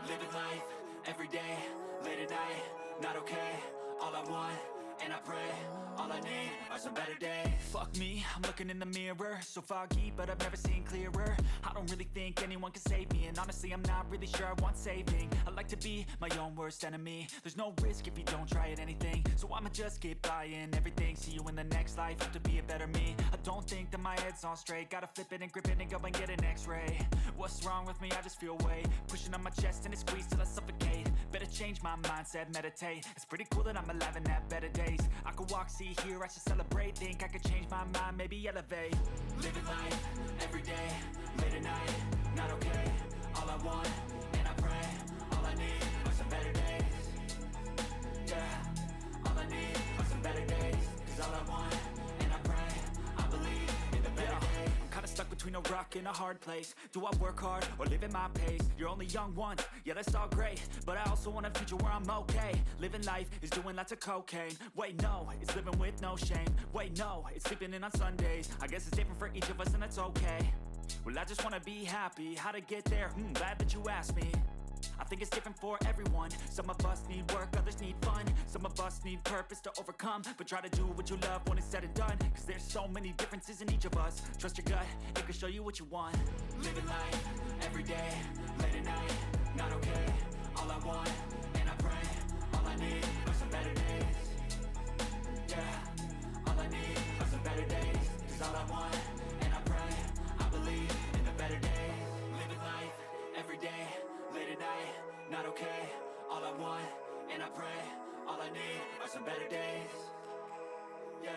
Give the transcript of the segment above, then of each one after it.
Living life, everyday, late at night, not okay. All I want, and I pray, all I need are some better days. Fuck me, I'm looking in the mirror, so foggy, but I've never seen clearer. I don't really think anyone can save me, and honestly I'm not really sure I want saving. I like to be my own worst enemy. There's no risk if you don't try at anything, so I'ma just keep buying everything. See you in the next life, have to be a better me. I don't think that my head's on straight, gotta flip it and grip it and go and get an x-ray. What's wrong with me? I just feel weight pushing on my chest and it squeezes till I suffocate. Better change my mindset, meditate. It's pretty cool that I'm alive and have better days. I could walk, see, hear, I should celebrate. Think I could change my mind, maybe elevate. Living life, everyday, late at night, not okay. All I want, and I pray, all I need are some better days. Yeah, all I need are some better days. Cause all I want, and I pray, I believe in the better days. I'm kinda stuck between a rock and a hard place. Do I work hard or live at my pace? You're only young once, yeah that's all great, but I also want a future where I'm okay. Living life is doing lots of cocaine. Wait no, it's living with no shame. Wait no, it's sleeping in on Sundays. I guess it's different for each of us and that's okay. Well I just wanna be happy, how to get there? Glad that you asked me. I think it's different for everyone. Some of us need work, others need fun. Some of us need purpose to overcome. But try to do what you love when it's said and done. Cause there's so many differences in each of us. Trust your gut, it can show you what you want. Living life, everyday, late at night, not okay. All I want, and I pray, all I need are some better days. Yeah, all I need are some better days. Cause all I want, and I pray, I believe in the better days. Living life, everyday, late at night, not okay. All I want, and I pray, all I need are some better days. Yeah,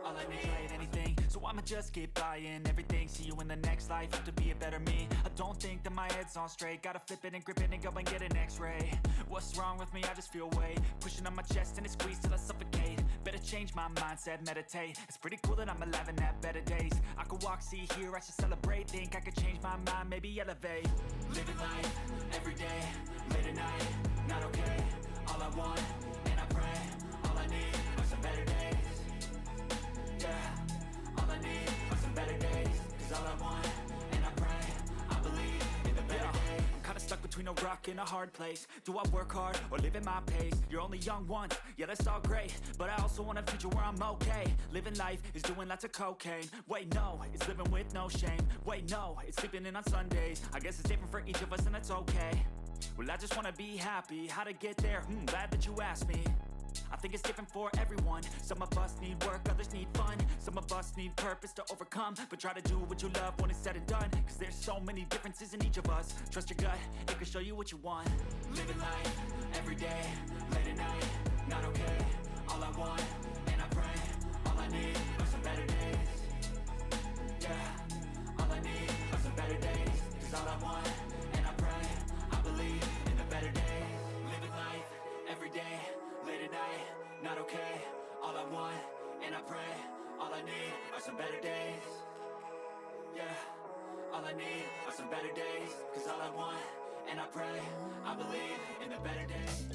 all I need ain't anything, so I'ma just keep buying everything. See you in the next life, have to be a better me. I don't think that my head's on straight, gotta flip it and grip it and go and get an x-ray. What's wrong with me? I just feel weight pushing on my chest and it squeezes till I suffocate. Better change my mindset, meditate. It's pretty cool that I'm alive and have better days. I could walk, see, hear, I should celebrate. Think I could change my mind, maybe elevate. Living life, everyday, late at night, not okay. All I want, and I pray, all I need are some better days. Yeah, all I need are some better days. Cause all I want, and I pray, I believe in the better days. I'm kinda stuck between a rock and a hard place. Do I work hard or live at my pace? You're only young once, yeah that's all great, but I also want a future where I'm okay. Living life is doing lots of cocaine. Wait no, it's living with no shame. Wait no, it's sleeping in on Sundays. I guess it's different for each of us and that's okay. Well I just wanna be happy, how to get there? Glad that you asked me. I think it's different for everyone. Some of us need work, others need fun. Some of us need purpose to overcome. But try to do what you love when it's said and done. Cause there's so many differences in each of us. Trust your gut, it can show you what you want. Living life, everyday, late at night, not okay. All I want, and I pray, all I need are some better days. Yeah, all I need are some better days. Cause all I want, and I pray, I believe in the better days. Living life, everyday, late at night, not okay. All I want, and I pray, all I need are some better days. Yeah, all I need are some better days. Cause all I want, and I pray, I believe in the better days.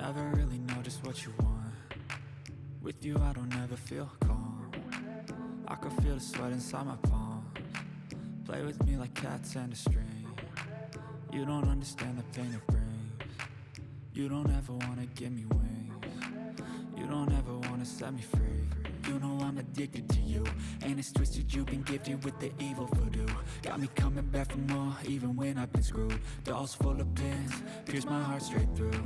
Never really know just what you want. With you I don't ever feel calm. I can feel the sweat inside my palms. Play with me like cats and a string. You don't understand the pain it brings. You don't ever wanna give me wings. You don't ever wanna set me free. You know I'm addicted to you, and it's twisted, you've been gifted with the evil voodoo. Got me coming back for more, even when I've been screwed. Dolls full of pins, pierce my heart straight through.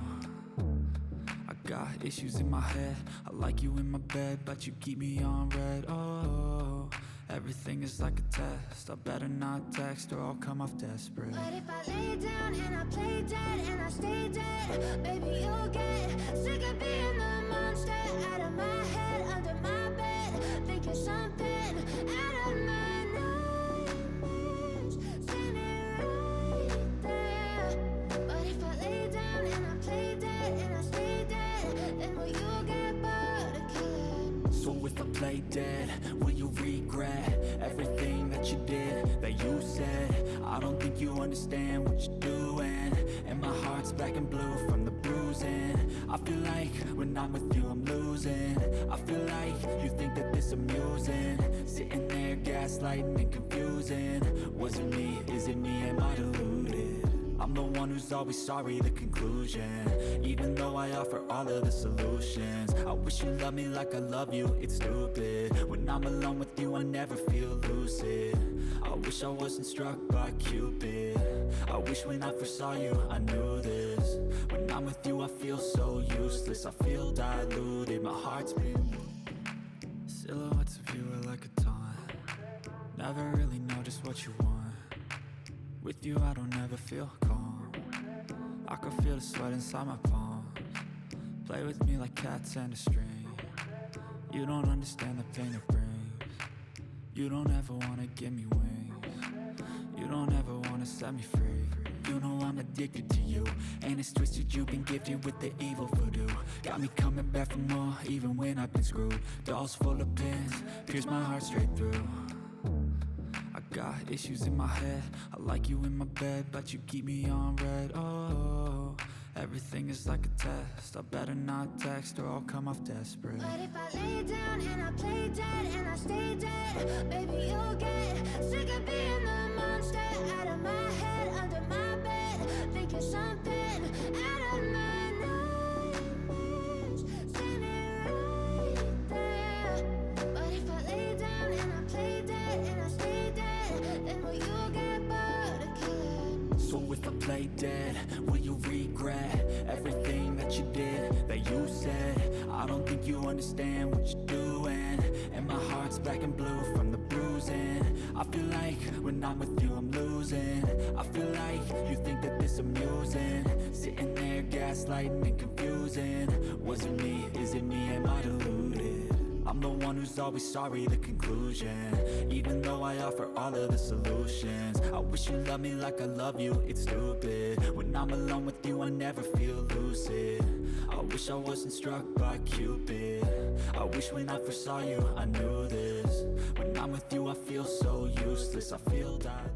I got issues in my head, I like you in my bed, but you keep me on red. Oh, everything is like a test, I better not text or I'll come off desperate. But if I lay down and I play dead and I stay dead, baby you'll get sick of being the monster out of my head, under my bed, thinking something out of my nightmares, standing right there. But if I lay down and I play dead and I stay dead, then will you get bored of killing? So if I play dead, will you regret everything that you did, that you said? I don't think you understand what you're doing, and my heart's black and blue from the bruising. I feel like when I'm with you I'm losing. I feel like you think that this amusing, sitting there gaslighting and confusing. Was it me? Is it me? Am I deluded? I'm the one who's always sorry, the conclusion. Even though I offer all of the solutions, I wish you loved me like I love you, it's stupid. When I'm alone with you I never feel lucid. I wish I wasn't struck by Cupid. I wish when I first saw you I knew this. When I'm with you I feel so useless, I feel diluted, my heart's been. Silhouettes of you are like a taunt. Never really know just what you want. With you I don't ever feel calm. I can feel the sweat inside my palms. Play with me like cats and a string. You don't understand the pain it brings. You don't ever wanna give me wings. You don't ever wanna set me free. You know I'm addicted to you, and it's twisted, you've been gifted with the evil voodoo. Got me coming back for more, even when I've been screwed. Dolls full of pins, pierce my heart straight through. I got issues in my head, I like you in my bed, but you keep me on red. Oh, everything is like a test, I better not text or I'll come off desperate. But if I lay down and I play dead and I stay dead, baby you'll get sick of being the monster out of my head, under my bed, thinking something out of my nightmares, standing right there. But if I lay down and I play dead and I stay dead, then will you get bored of killing? So if I play dead, will you regret everything that you did, that you said? I don't think you understand what you're doing, and my heart's black and blue from the bruising. I feel like when I'm with you I'm losing. I feel like you think that this amusing, sitting there gaslighting and confusing. Was it me? Is it me? Am I deluded? I'm the one who's always sorry, the conclusion. Even though I offer all of the solutions, I wish you loved me like I love you, it's stupid. When I'm alone with you I never feel lucid. I wish I wasn't struck by Cupid. I wish when I first saw you I knew this. When I'm with you I feel so useless, I feel that.